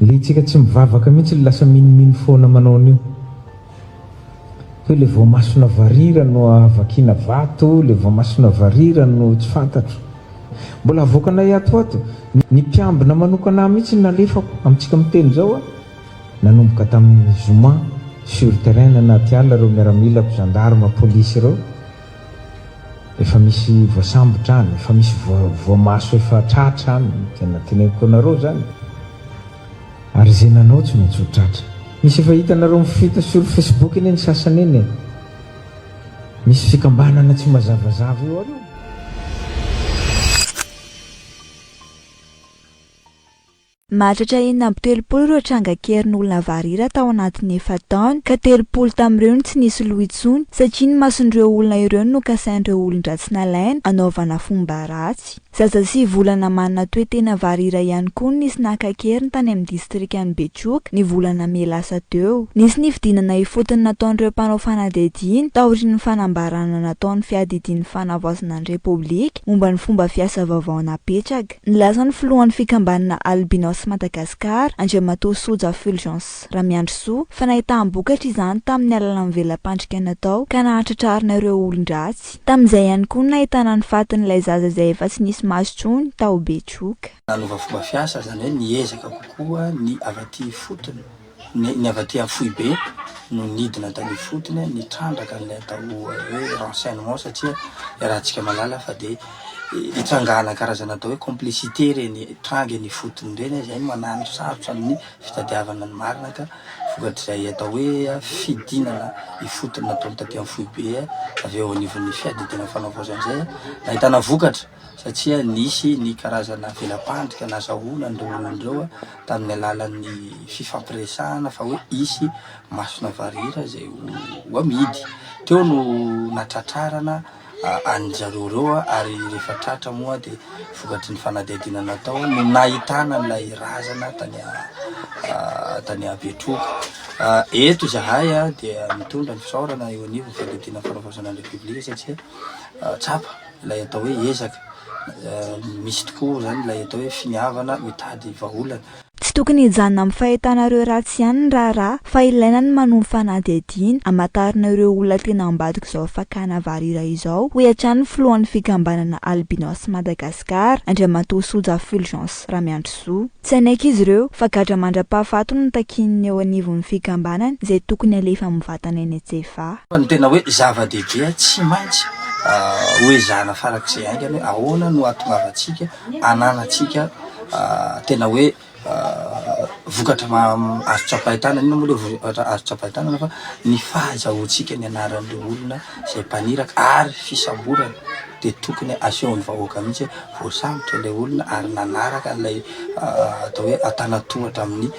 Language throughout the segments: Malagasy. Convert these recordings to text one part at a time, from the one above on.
le itsika tsy mivavaka mihitsy lasa miniminy foana manao an'io hoe le voamasona varira no avakina vato, le voamasona varira no tsy fantatro. Mbola avoakanay atoato ny mpiambina manokana mihitsy nalefako amintsika miteny zao a, nanomboka tamin'ny Zoma sur terrain anaty alina reo miaramila gendarme polisy reo, efa misy voasambotra any, efa misy voamaso efa tratra any, tena teneniko anareo zany. Ary zay nanao tsy maintsy ho tratra. Misy efa hitanareo mifita sur Facebook eny ny sasany eny, misy fikambanana tsy mazavazava eo areo. Mahatratra enina amby 30 ireo trangakerin'olona varira tao anatin'ny efa-taona, ka 30 tamin'ireo tsy nisy loha intsony satria ny mason'ireo olona ireo no kasain'ireo olon-dratsy nalaina anaovana fomba ratsy. Zaza sy volana manana toe-tena varira ihany koa nisy nakakeriny tany amin'ny distrikan'i Betroka ny volana May lasa teo. Nisy nifidinana ifotony nataon'ireo mpanao fanadihadiana taorian'ny fanambarana nataon'ny fiadidian'ny fanavaozana ny Repoblika momba ny fomba fiasa vaovao napetraka. Nilaza ny filohan'ny fikambanana Albinos Madagasikara, Andriamatoa Soja Fulgence Ramiandrosoa, fa nahitaam-bokatra izany tamin'ny alalan'ny velam-pandrika natao ka nahatratrarina ireo olon-dratsy. Tamin'izay ihany koa nahitana ny fatin'ilay zaza izay efa tsy nisy masotrony tao Betroka. Nanova fomba fiasa zany hoe niezaka kokoa ny avaty fotony, ny avaty amin'ny Foibe no nidina tany fotony, ny trandraka n'ilay atao hoe renseignement satria rahantsika malala fa de itrangana karazana atao hoe complicité reny tranga ny fotony reny, zay manano sarotra amin'ny fitadiavana ny marina ka vokatr'izay atao hoe fidinana ifotony nataony taty amin'ny Foibe avy eo anivon'ny fiadidiana fanavaozan'izay nahitana vokatra satria nisy ny karazana velam-pandrika nazahoana ny olon'ireo tamin'ny alalan'ny fifampiresahana fa hoe isy masona varira zay ho amidy. Teo no natratrarana anjareo reo ary rehefa tratra moa de vokatry ny fanadihadiana natao no nahitana n'ilay razana tany a Betroka. Eto zahay dia mitondra ny fisaorana eo anivon'ny fiadidiana fanavaozana ny Repoblika satria tsapa ilay atao hoe ezaka misy tokoa zany ilay atao hoe finiavana mitady vahaolana. Tsy tokony hijanona amin'ny fahitanareo ratsy ihany ny raharaha fa ilaina ny manombo fanadihadiana hamantarana ireo olona tena ambadika izao fakana varira izao ho hatrany ny filohan'ny fikambanana Albinos Madagasikara, Andriamatoa Soja Fulgence Ramiandrosoa. Tsy anaiky izy ireo fa gadra mandra-pahafato no takininy eo anivon'ny fikambanana izay tokony alefa amin'ny vatana eny an-tsefa. Fa ny tena hoe zava-dehibe tsy maintsy hoe zana farak'izay aingany hoe ahoana no atongavantsika ananatsika tena hoe vokatra azo tsapahitana, ina moa le vokatra azo tsapahitana fa ny fahazahoantsika ny anaran'ireo olona izay mpaniraka ary fisamborana de tokony asehon'ny vahoaka mihitsy voasambotra ilay olona ary nanaraka ilay atao hoe atanatohatra amin'ny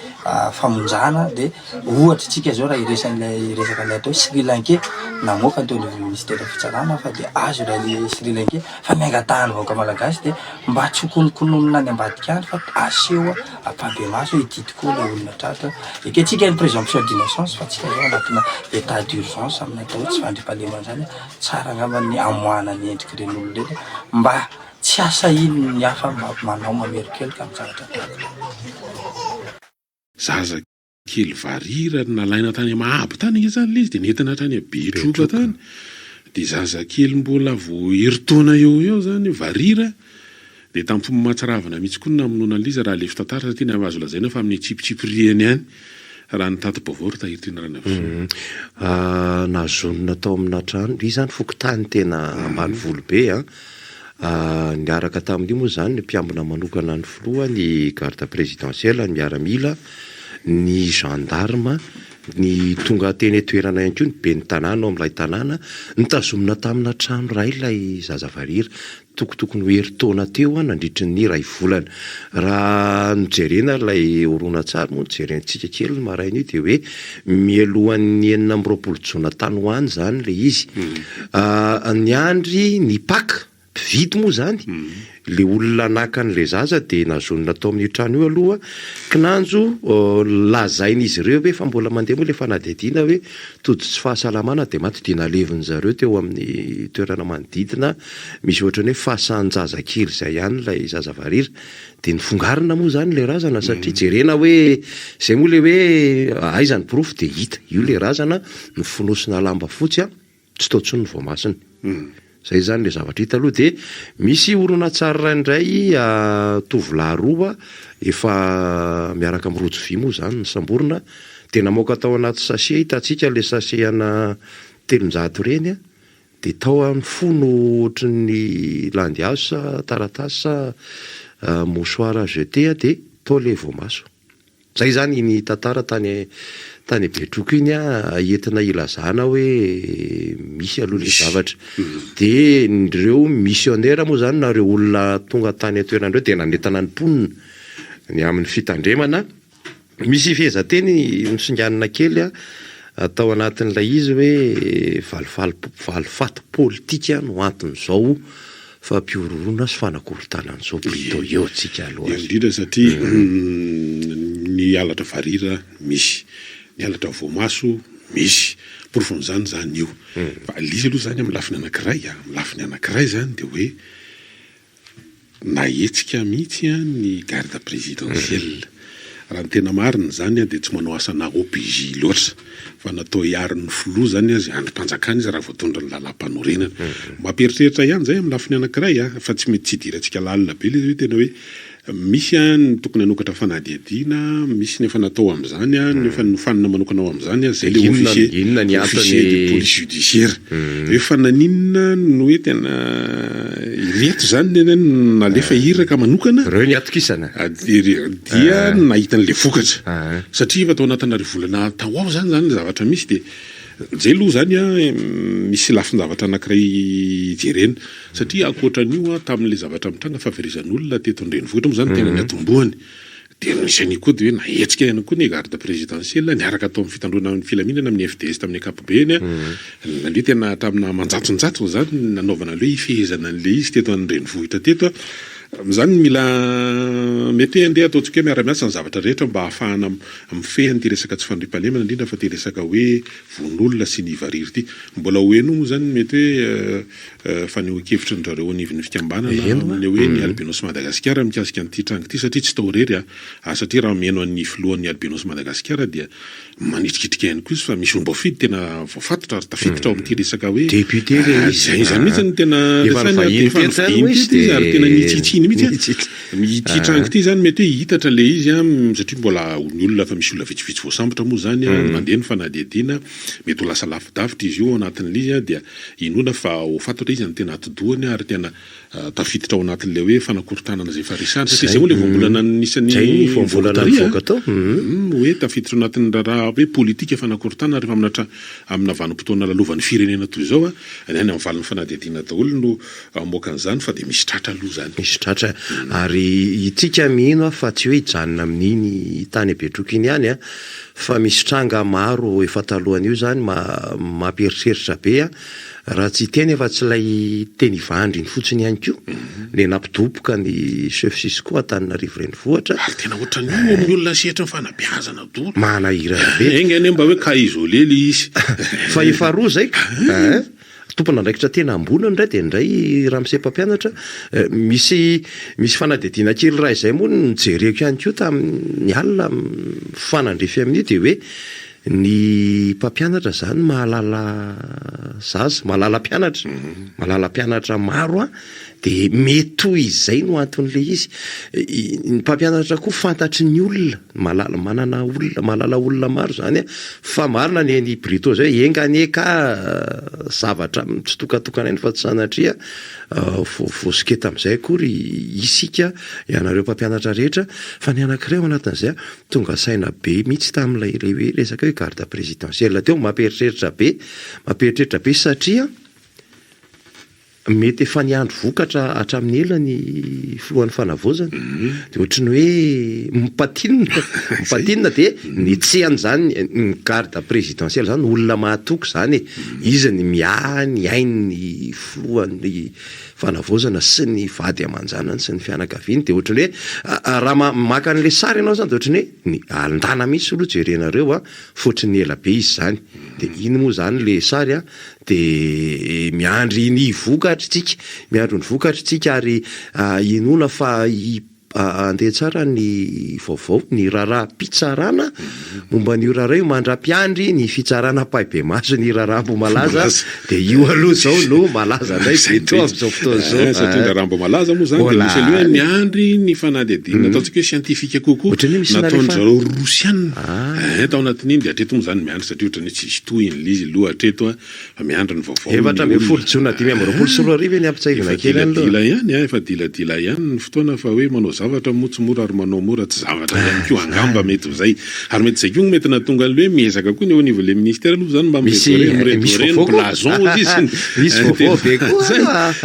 famonjana. De ohatra tsika zao raha iresan'ilay resaka ilay atao Sri Lankais namoaka teo ny ministera fitsarana fa de azo ilay Sri Lankais fa miangatahany vahoaka malagasy de mba tsy hokonokononona any ambadika any fa aseho ampabe maso ity tokoa ilay olona tratra. Eketsika ny présomption d'innocence fa tsika zao anatina état d'urgence amin'ny atao hoe tsy fandriampahalemana zany tsara angamba ny amoahana ny endriky reny olona reny mba tsy asa ino ny hafa manao mamerokelika amin'ny zavatra tahaka. Zaza kely varira nalaina tany Mahabo tany izy zany izy de nentina tany Betroka tany de zaza kely mbola vo eritaona eo zany varira de tamin'ny fomba mahatsiravana mihitsy koa namonoana liza raha le fitantaratra satria ny azo lazaina fa amin'ny tsipitsipriany ihany raha ny tato bavory tahiritiana rana nazonona tao amina trano izy zany fokotany tena ambany volo be niaraka tamin'io moa zany ny mpiambina manokana ny filoha ny garde présidentielle ny miaramila ny gendarme ny tonga teny toerana ihany koa ny be ny tanàna ao amin'ilay tanàna nitazomina tamina trano ray ilay zaza varira tokotokony ho eritaona teo nandritry ny ray volana. Raha nijerena ilay orona tsara moa nijerentsika kely ny maraina io de hoe mialohan'ny 9 jona tany ho any zany le izy. Ny andry ny Pâques mpividy moa zany le olona naka n'le zaza de nazonina tao amin'ny trano io aloha kinanjo lazain'izy ireo hoe fa mbola mandeha moa le fanadihadiana hoe tody tsy fahasalamana de maty dia naleviny zareo teo amin'ny toerana manodidina misy ohatrany hoe fahasahan-jazakely zay ihany lay zaza varira de nifongarina moa zany le razana satria jerena hoe zay moa le hoe aizany profo de hita io le razana ny fonosina lamba fotsy a tsy tao tsony ny voamasiny zay zany le zavatra hita aloha de misy orona tsara indray tovolahy roa efa miaraka amin'ny rojo vy moa zany ny samborona de namoaka tao anaty sachet hitantsika le sachet ana 300 reny a de tao amin'ny fono ohatran'ny landiasa taratasa mouchoir jeté de tao le voamaso zay zany ny tantara tany Betroko iny entina ilazana hoe misy aloha le zavatra de ireo missionnaire moa zany nareo olona tonga tany atoerandreo de nanentana ny mponina ny amin'ny fitandremana misy fehezanteny misinganina kely atao anatin'ilay izy hoe valifaty politika no anton'izao fampiorona sy fanakorontanana zao plutôt eo tsika aloha indrindra satria ny alatra varira misy ny alatra voamaso misy porofon'izany zany io fa alizy aloha zany amin'ny lafiny anankiray amin'ny lafiny anankiray zany de hoe nahetsika mihitsy ny garde présidentielle raha ny tena marina zany de tsy manao asana OPJ loatra fa natao hiarin'ny filoha zany azy androm-panjakana izy raha voatondra ny lalam-panorenana mamperitreritra ihany zay amin'ny lafiny anankiray fa tsy mety tsy hidirantsika lalina be le hoe tena hoe misy ny tokony hanokatra fanadihadiana misy nefa natao am'izany nefa nofanina manokana ao am'izany zay le officier de police judiciaire efa naninona no hoe tena ireto zany nalefa hiraka manokana reo ny atokisana dia nahitan'le vokatra satria efa tao anatin'ary volana tao ao zany zavatra misy de zay aloha zany misy lafin-javatra anankiray jerena satria akoatran'io tamin'le zavatra mitranga faverizan'olona teto an-drenivohitra moa zany tena ny atombohany de nisany koa de hoe nahetsika ihany koa ny garde présidentielle niaraka tao amin'ny fitandroana amin'ny filaminana amin'ny FDS tamin'ny ankapobeny nandre tena tamina manjatson-jatso zany nanaovana le ifehezana an'le izy teto an-drenivohitra teto zany mila mety andeha ataontsika miara-miasa ny zavatra rehetra mba ahafahana mifehany ty resaka tsy fandriam-pahalemana indrindra fa ty resaka hoe von'olona sy ny variry ty mbola hoeno moa zany mety hoe fanehoan-kevitra ndrareo anivon'ny fikambanana ny hoe ny albinos Madagasikara mikasika an'ity trango ty satria tsy tao rery satria raha mieno an'ny filohan'ny albinos Madagasikara dia manitrikitrika ihany koa izy fa misy omba fidy tena voafatotra ary tafiditra ao amin'ity resaka hoe député zany mihitsy ny tena ary tena nitsitsiny mihitsy ity trango ty zany mety hoe hitatra le izy satria mbola ny olona fa misy olona vitsivitsy voasambotra moa zany mandeha ny fanadihadiana mety ho lasa lavidavitra izy io anatin'le izy dia inona fa ho fatotra izy ny tena atodohany ary tena tafiditra ao anatin'le hoe fanakorontanana zay farisana satria zay moa le voambolana nisan'ny hoe tafiditra anatin'ny raha hoe politika fanakorontanana rehefa amina vanim-potoana lalovan'ny firenena toy izao any amin'ny valin'ny fanadihadiana daholo no amoaka an'izany fa de misy tratra aloha zany misy tratra ary itsika mihino fa tsy hoe hijanona amin'iny tany Betroko iny ihany fa misy tranga maro efa talohan'io zany mamperitreritra be raha tsy teny efa tsy lay teny vandriny fotsiny ihany koa le nampidoboka ny chef Cisco Antananarivo renivohitra ary tena ohatran'io amin'ny olona sehatra ny fanabeazana dolo manahirana be engany mba hoe ka isolé le izy fa efa roa zay tompona andraikitra tena ambonina indray de indray ramosepampianatra misy fanadihadiana kely raha izay moa nijereko ihany koa tamin'ny alina fanandrefy amin'io de hoe ny mpampianatra zany mahalala zaza mahalala mpianatra maro de mety toy izay no anton'le izy ny mpampianatra koa fantatry ny olona mahalala olona maro zany fa marina ny eny Brito zay enganeka zavatra tsy tokatokana eny fa tsy sanatria vosiketa am'izay akory isika ianareo mpampianatra rehetra fa ny anankiray ao anatin'izay tonga saina be mihitsy tamin'ilay hoe resaka hoe garde présidentielle teo mamperitreritra be satria mety efa niandro vokatra hatramin'ny ela ny filohan'ny fanavozana de ohatrany hoe mipatinina de nitsehany zany ny garde présidentielle zany olona mahatoky zany izy ny miainy filohan'ny fanavozana sy ny vady aman-janany sy ny fianakaviany de ohatrany hoe raha maka an'le sary ianao zany de ohatrany hoe ny aldana mihitsy aloha jerenareo fotriny ela be izy zany de iny moa zany le sary de miandry ny vokatritsika miandro ny vokatritsika ary inona fa andeha tsara ny vaovao ny raharaha-pitsarana momba ny raharaha io mandra-piandry ny fitsarana paibe maso ny raharaha-mbo malaza de io aloha zao no malaza ndray to am'izao fotoana zao satria raha mbo malaza moa zany de misy aloha miandry ny fanadihadina ataontsika hoe scientifique kokoa nataon'zareo rosiana tao anatin'iny de hatreto moa zany miandry satria ohatrany tsisy tohiny lizy aloha hatreto fa miandry ny vaovao 7 ampitsahivana kely dila ihany efa diladila ihany ny fotoana fa hoe manao zavatra motsomora ary manao mora tsy zavatra ihany koa angamba mety zay ary mety zay koa mety natonga le hoe miezaka koa ny au niveau le ministère aloha zany mba miretoreny blazon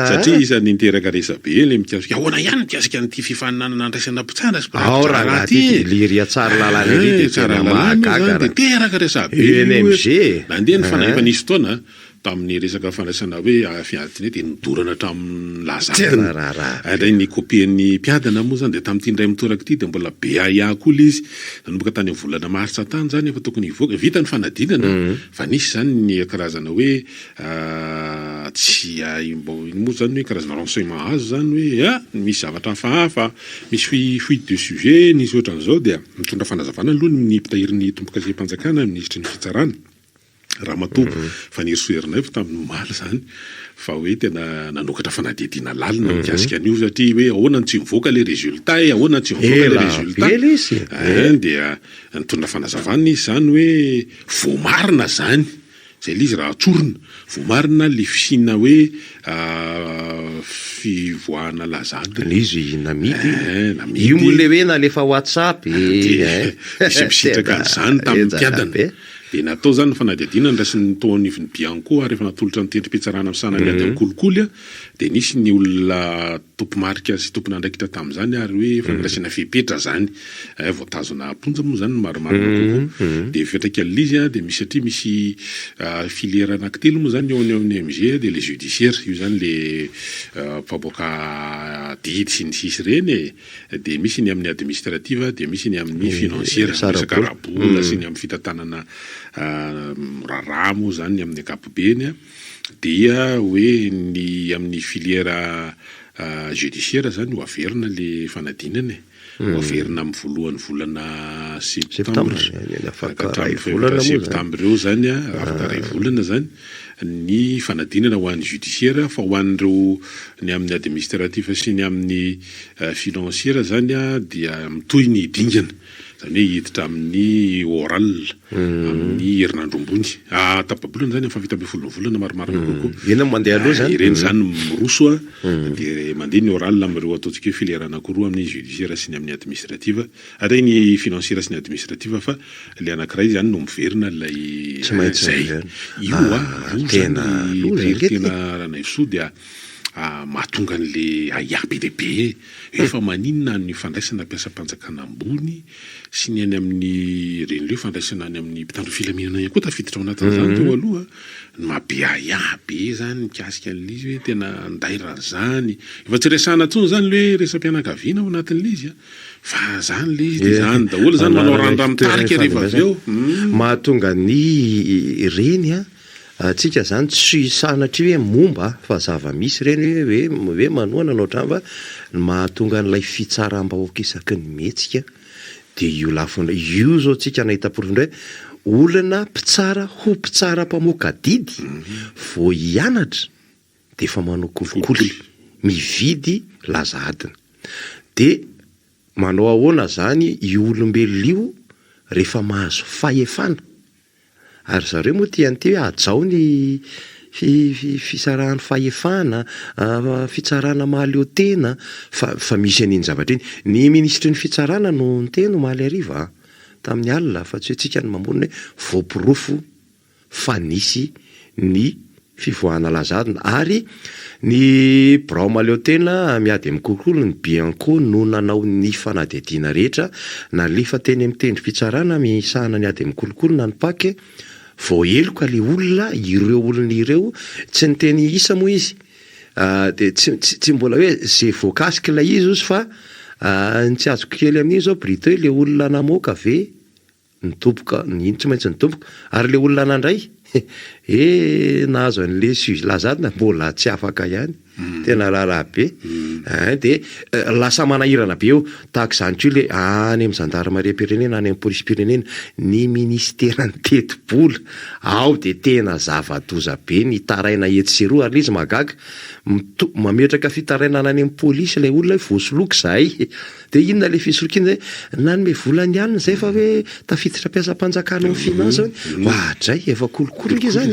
satria isan'ny niteraka resabe le mikasika ahoana ihany mikasika n'ity fifaninanana andraisana mpitsara sy liria tsara lalàna tsara lalàna de teraka resabe nandeha ny fanahy efa nisy fotoana tamin'ny resaka fandraisana hoe fiadiny de nidorana hatramin'ny lazana ndray ny kopian'ny mpiadana moa zany de tamin'ity ndray mitoraka ity de mbola be aia koa le izy nanomboka tany amin'ny volana martsa tany zany efa tokony hivoaka vita ny fanadinana fa nisy zany ny karazana hoe tsy moa zany hoe karazana renseignement azo zany hoe misy zavatra hafahafa misy fuite de sujet nisy ohatran'izao de mitondra fanazavana aloha ny mpitahirin'ny tombokaze-mpanjakana ministry ny fitsarana raha matoa fa nierisoerinay fa tamin'ny omaly zany fa hoe tena nanokatra fanadihadiana lalina mikasika an'io satria hoe ahoana ny tsy mivoaka le résultat ahoana ny tsy mivoaka le résultat dia nitondra fanazavana izy zany hoe voamarina zany zay lizy raha atsorina voamarina le fisina hoe fivoahana lazana izy namidy io moa le hoe na lefa WhatsApp misy misitraka an'izany tamin'ny mpiadana de natao zany ny fanadihadiana ndrasiny taonivony bianco rehefa natolotra ny tendrim-pitsarana amin'ny sanany ady amin'ny kolikoly de nisy ny olona tompomarika sy tompon'andraikitra tamin'izany ary hoe fandraisana fepetra zany voatazona aponja moa zany maromaro kokoa de fetraka izy de misy satria misy filiera anankitelo moa zany eo amin'ny MG de le judiciaire io zany le mpaboaka didy sy ny sisy reny de misy ny amin'ny administrative de misy ny amin'ny financière resaka rabola sy ny amin'ny fitantanana raraha moa zany amin'ny ankapobeny dia hoe ny amin'ny filiera judiciaire zany ho averina le fanadinana ho averina amin'ny voalohan'ny volana septembre septembre eo zany afaka ray volana zany ny fanadinana ho an'ny judiciaire fa ho an'ireo ny amin'ny administratif sy ny amin'ny financière zany dia mitohy ny dingana zany hoe hiditra amin'ny oral amin'ny herinandro ambony tapabolana zany fa vita amby volana maromaro kokoa ena mandeha aloha zany ireny zany miroso de mandeha ny oral amin'ireo ataontsika hoe filiera anankiroa amin'ny judiciaire sy ny amin'ny administrative ary ny financière sy ny administrative fa le anankiray zany no miverina lay zay io tena ranaisoa dia mahatonga an'le aiaby lehibe efa maninona ny fandraisana mpiasa-panjakana ambony sy ny any amin'ny renyleo fandraisana any amin'ny mpitandro filaminana ihany koa tafiditra ao anatin'izany teo aloha mabe aiabe zany mikasika an'izy hoe tena ndaira zany efa tsy resana tsony zany le hoe resam-pianakaviana ao anatin'le izy fa zany le izy de zany daholo zany manao randra mitarika rehefa avy eo mahatonga ny reny tsika zany tsy sanatria hoe momba fa zava-misy reny hoe manoana anao tramba mahatonga n'ilay fitsaram-bahoaka isaky ny metsika de io lafona io zao tsika nahita porofindray olana mpitsara ho mpitsara mpamoaka didy vo hianatra de fa manao kolikoly mividy laza adina de manao ahoana zany io olombelona io rehefa mahazo fahefana ary zareo moa tia ny ajao ny fisarahany fahefana fitsarana mahaleo tena fa misy an'iny zavatra iny ny ministry ny fitsarana no nyteno mahaly ariva tamin'ny alina fa tsy hoe tsika ny mamorona hoe voapirofo fa nisy ny fivoahana lazadina ary ny brao maleo tena miady amin'ny kolokolo ny bianco no nanao ny fanadihadiana rehetra nalefa teny amin'ny tendrim-pitsarana misahana ny ady amin'ny kolokolo na ny pake vao eloka le olona ireo olona ireo tsy ny teny isa moa izy de tsy mbola hoe zay voakasika ilay izy ozy fa ny tsy azoko kely amin'iny zao brito le olona namoaka ve nitomboka ino tsy maintsy nitomboka ary le olona nandray nahazo an'le lazadina mbola tsy afaka ihany tena raharaha be de lasa manahirana be eo tahaka izany ko le any amin'ny gendarmerie-pirenena any amin'ny police-pirenena ny ministeran'ny teti-bola ao de tena zava-doza be ny taraina etsy sy roa ary izy magaga mametraka fitarainana any amin'ny polisy ilay olona voasoloky zahay de inona le fisoloky iny nanome volany alina zay fa hoe tafiditra mpiasa-mpanjakana amin'ny finance hoadray efa kolokolo nge zany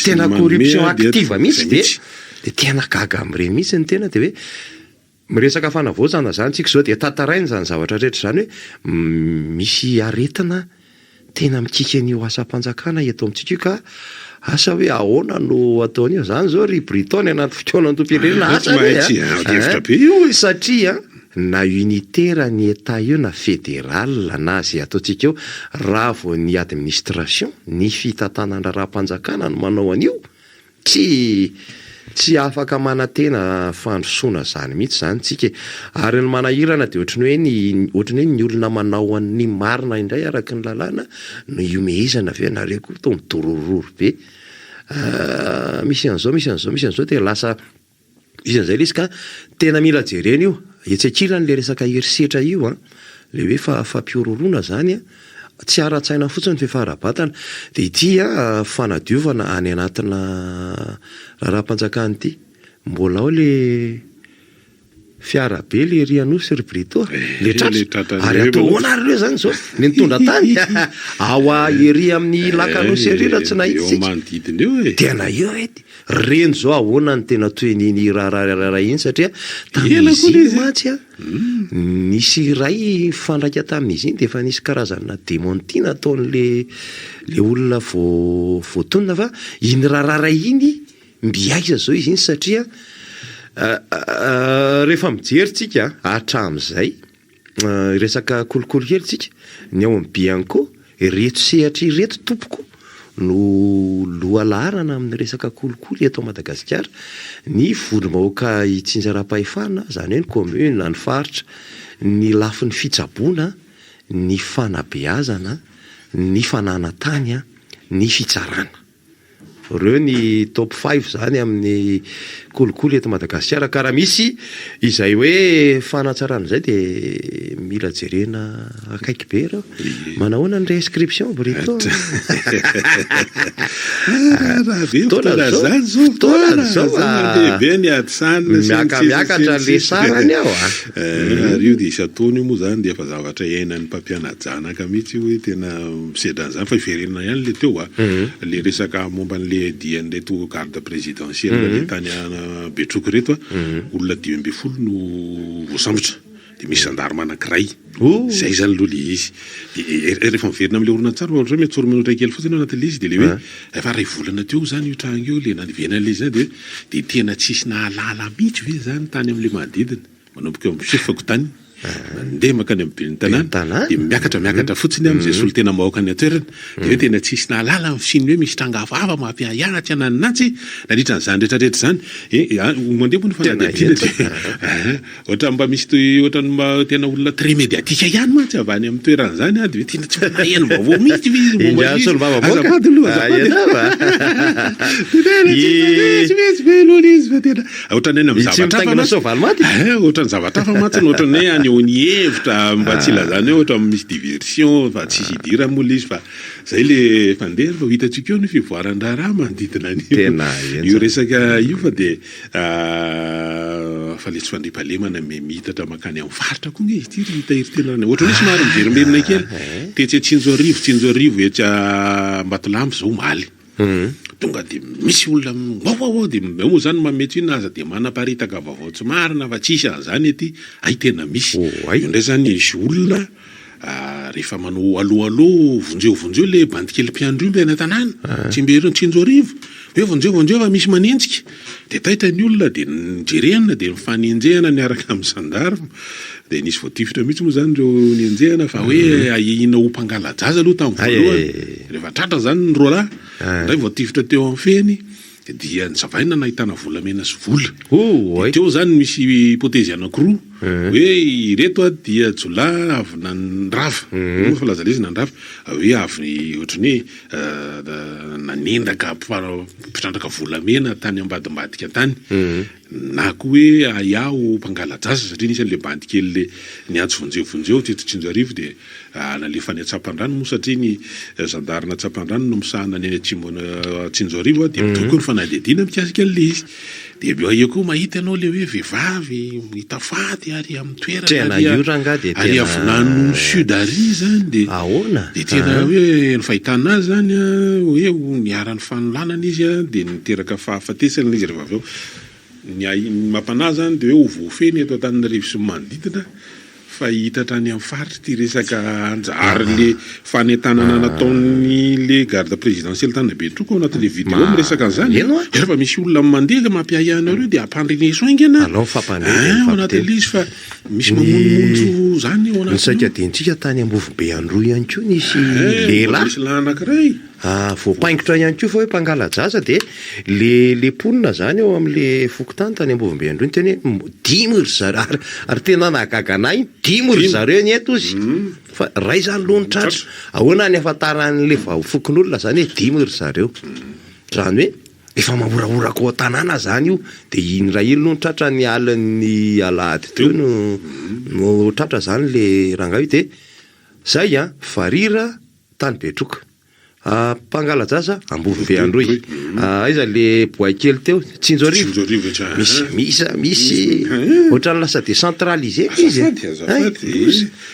tena corruption active mihitsy de tena gaga am'ireny mihitsy ny tena de hoe miresaka fanavoazana zany tsika zao de tantaraina zany zavatra rehetra zany hoe misy aretina tena mikika an'io asa-mpanjakana eto amintsika ka asa hoe ahoana no ataon'io zany zao ry Briton anaty fotoanantom-pirenena satria na unitaire ny État io na fédéral na zay ataontsika eo raha vao ny administration ny fitantanana-raha-mpanjakana no manao an'io tsy afaka manantena fandrosoana zany mihitsy zany tsika ary ny manahirana de ohatrany hoe ny olona manao an'ny marina indray araky ny lalàna no iomehizana ve nareko to midorororo be misy an'izao de lasa izy an'izay le izy ka tena mila jerena io etsakilany le resaka herisetra io le hoe fampiororona zany tsy ara-tsaina fotsiny fefarabatana de ity fanadiovana any anatina raha-mpanjakany ity mbola ao le fiara be le rianosy ry Brito le tratra ary ataoana ary reo zany zao ny nitondra tany ao ery amin'ny lakanosy ery raha tsy nahitsika tena eo reny zao ahoana ny tena toeniny raha iny satria tam'izy matsy nisy ray fandraika tamin'izy iny de efa nisy karazana démentina ataon'le olona voatonona fa iny raha iny mbiaiza zao izy iny satria rehefa mijery tsika hatram'izay resaka kolokolo kely tsika ny ao amin'ny bianco reto sehatra ireto tompoko no loha laharana amin'ny resaka kolokolo eto Madagasikara ny volo-bahoaka itsinjaram-pahefana zany hoe ny commune na ny faritra ny lafin'ny fitsaboana ny fanabeazana ny fananantany ny fitsarana reo ny top 5 zany amin'ny kolokolo eto Madagasikara ka raha misy izay hoe fanatsarana zay de mila jerena akaiky be reo manahoana ny reinscription Brito miakamiakatra le sarany ao io de isataony io moa zany de efa zavatra iainan'ny mpampiana-janaka mihitsy hoe tena misedran'izany fa iverenana ihany le teo le resaka momba an'le dian'reto garde présidentielle le tany Betroko reto olona 12 no voasambotra de misy gendarme anankiray zay zany aloha le izy de rehefa miverina am'le orona tsara ohatra hoe metsoro minitra kely fotsiny ao anatin'le izy de le hoe efa ray volana teo zany io trano io le nanivenan'le izy zany de tena tsisy nahalala mihitsy ve zany tany am'le manodidina manomboka eo ambisefako tany mandeha makany amin'ny ben'ny tanàna de miakatra fotsiny am'izay solo tena mahoaka ny atoerana de hoe tena tsisy nahalala mifiny hoe misy trangavava mampiahianatsy ananinatsy nandritra n'izany rehetrarehetra zany mandeha moa ny fanadihadiana de ohatra mba misy ohatra mba tena olona très médiatique ihany mantsy avy any amin'ny toerana zany de hoe tena tsy manaheno vaovao mihitsy ohatran'ny zavatra hafa matsy ohatran'ny hoe any ny hevitra mba tsy lazany hoe ohatra misy diversion fa tsisy hidira mola izy fa zay le fandeha fa hitantsika eo ny fivoaran-draharaha manodidina io resaka io fa de fa le tsy fandripahalemana mitatra makany amin'ny faritra koa nge izy ty hitahiry-tenarana ohatra hoe somary miverimerina kely tetsy Tsinjoarivo etsa Mbatolampy zao maly tonga de misy olona de moa zany mamety io naza de manaparitaka vaovao tsy marina fa tsisy an'izany ety ay tena misy io ndray zany izy olona rehefa manao aloalo vonjeo le bandikely mpiandro io mpiaina tanàna Tsinjoarivo hoe vonjeo fa misy manenjika de taitra ny olona de nijerena de mifanenjehana niaraka amin'ny gendarme de nisy voatifitra mihitsy moa zany reo nenjehana fa hoe ahihina ho mpangalajaza aloha tamin'ny voalohany rehefa tratra zany ny roalahy ndray voatifitra teo amin'ny feny dia nyzavaina nahitana volamena sy vola. Ay. Teo zany misy hypotezy anankiroa hoe ireto dia jola avy nandrava falaza lezy nandrava hoe avy ohatrany hoe nanendaka mpitrandraka volamena tany ambadimbadika tany na koa hoe aiao mpangaladrasa satria nisy an'le bandy kely le niantso vonjeo teto Tsinjarivo de nalefa ny atsapan-drano moa satria ny zandarina atsapan-drano no misahana ny atsimbona Tsinjarivo de mitoko ny fanadihadiana mikasika an'le izy de eo koa mahita ianao le hoe vehivavy hitafaty ary amin'ny toerana ary avinano Sudary zany de tena hoe ny fahitana azy zany hoe niara-ny fanolanana izy de niteraka fahafatesana izy rehefa avy eo ny mampanahy zany de hoe ovofeny eto Antananarivo sy manodidina fa hitatra any amin'ny faritra ty resaka anjary le fanentanana nataony le garde présidentielle tany Betroko anatin'le vidéo miresaka an'izany rehefa misy olona mandeha mampiahy anareo de ampandreny soaingana anatin'le izy fa misy mamonomono zany ao anaty saika dentsika tany Ambovobe androy ihany koa nisy lehilahy anankiray voapaingitra ihany koa fa hoe mpangaladrasa de le ponina zany eo amin'le fokotany tany Ambovobe androy teny hoe 10 zareo ary tena nahagaganay 10 zareo ny eto izy fa ray zany lohany tratra ahoana ny afantaran'le fokon'olona zany hoe 10 zareo zany hoe efa mamoraorako tanàna zany io de iny raha ilo no tratra ny alan'ny alahady teo no tratra zany le rangahy de zay Varira tany Betroka mpangaladrasa Ambovobe androy aiza le boakely teo Tsinjarivo misy ohatrany lasa décentralisé izy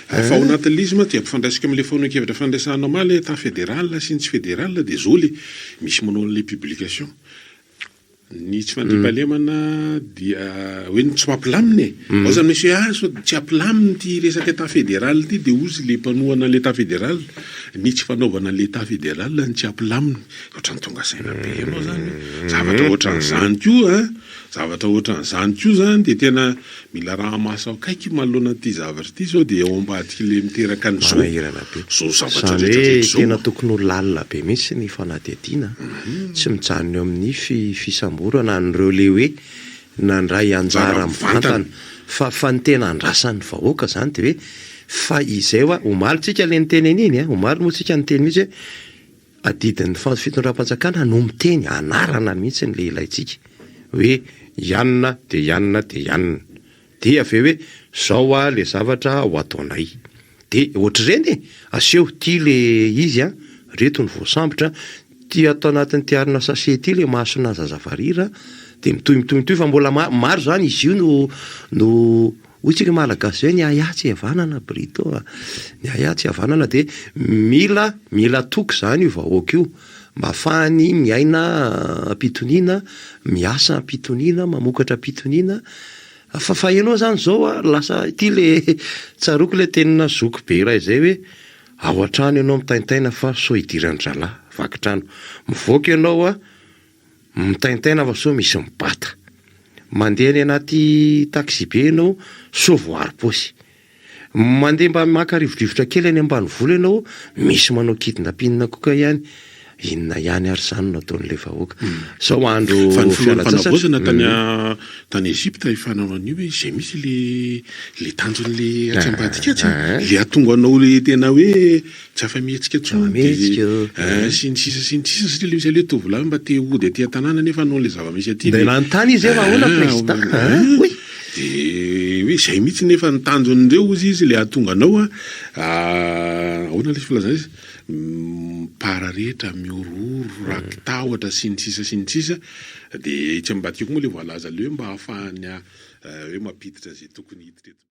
fa ao anatin'le izy ma dia ampifandraisika amin'le faonakevitra fandraisana ma le état fédéral sy ny tsy fédéral de zoly misy manao an'le publication ny tsy fandriam-pahalemana dia hoe tsy mampilaminy ao zany misy hoe tsy ampilaminy ty resaka état fédéral ty de ozy le mpanohana l'état fédéral ny tsy fanaovana l'état fédéral ny tsy ampilaminy ohatrany tonga saina be ianao zany zavatra ohatran'izany koa zavatra ohatran'izany koa zany de tena mila raha maso akaiky manoloana ty zavatra ty sao de ao ambadiky le miteraka ny zao zavatra rehetra tena tokony ho lalina be mihitsy ny fanadihadiana tsy mijanona eo amin'ny fisamborana an'ireo le hoe nandray anjara mivantana fa ny tena andrasan'ny vahoaka zany de hoe fa izay omalitsika le niteny an'iny omaly moa tsika niteny mihitsy hoe adidin'ny fitondram-panjakana no miteny anarana mihitsy ny lehilahytsika hoe ianina de ianina de ianina de aveo hoe zao le zavatra ho ataonay de ohatr'ireny aseho ty le izy reto ny voasambotra ty atao anatin'ny tiarina sase ty le masona zaza Varira de mitoy fa mbola maro zany izy io no ohatsika malagasy hoe ny ayatsy havanana brito ny ayatsy havanana de mila toky zany io vahoaka io mba ahafahany miaina ampitoniana miasa ampitoniana mamokatra ampitoniana fa ianao zany zao lasa ty le tsaroko le tenina zoko be raha izay hoe ao an-trano ianao mitaintaina fa so hidiran'ny zalahy vakitrano mivoaka ianao mitaintaina fa so misy mibata mandeha ny anaty taxi be ianao so voary posy mandeha mba maka rivodrivotra kely any ambanivola ianao misy manao kidnapinina koka ihany inona ihany ary zany nataon'le vahoaka sao andro fialan-tsasatsy tany Egypte ifanao an'io hoe izay misy le tanjon'le atsambadika le atonga anao le tena hoe tsy afa-mihetsika tsony sy ny sisa satria le misy le tovolahy mba te hody aty an-tanàna nefa anao le zava-misy aty de lanontany izy ahoana président de hoe izay mihitsy nefa ny tanjon'ireo izy le atonga anao ahoana le filazana izy para rehetra miororo rakitahotra sy ny sisa de itsy ambadika koa moa le voalaza le hoe mba ahafahany hoe mampiditra zay tokony hiditra eto